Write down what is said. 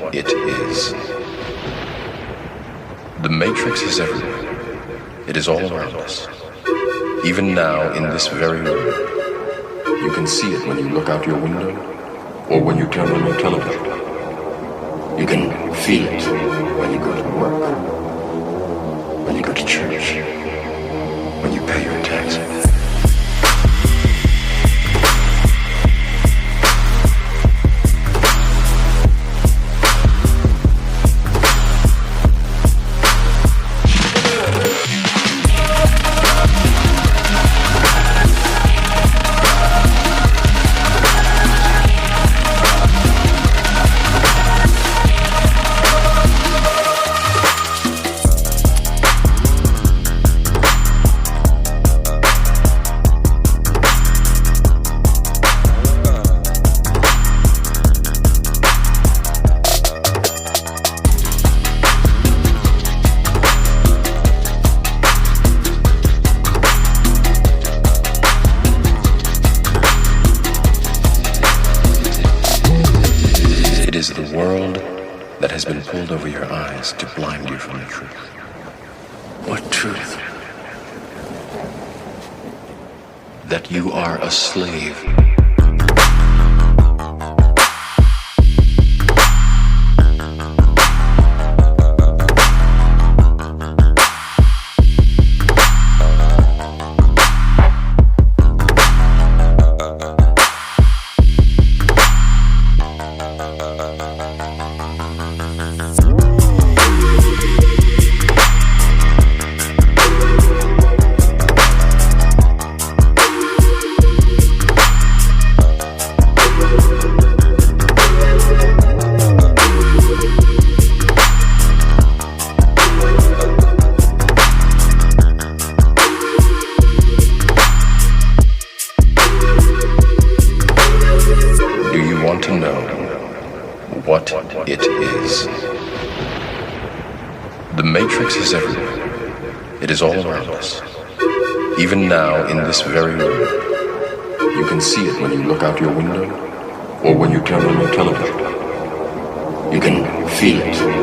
what it is. The Matrix is everywhere. It is all around us. Even now, in this very room, you can see it when you look out your window or when you turn on your television. You can feel it when you go to work, when you go to church, when you pay your taxes. It is the world that has been pulled over your eyes to blind you from the truth. What truth? That you are a slave. Want to know what it is. The Matrix is everywhere. It is all around us. Even now, in this very room, you can see it when you look out your window or when you turn on your television. You can feel it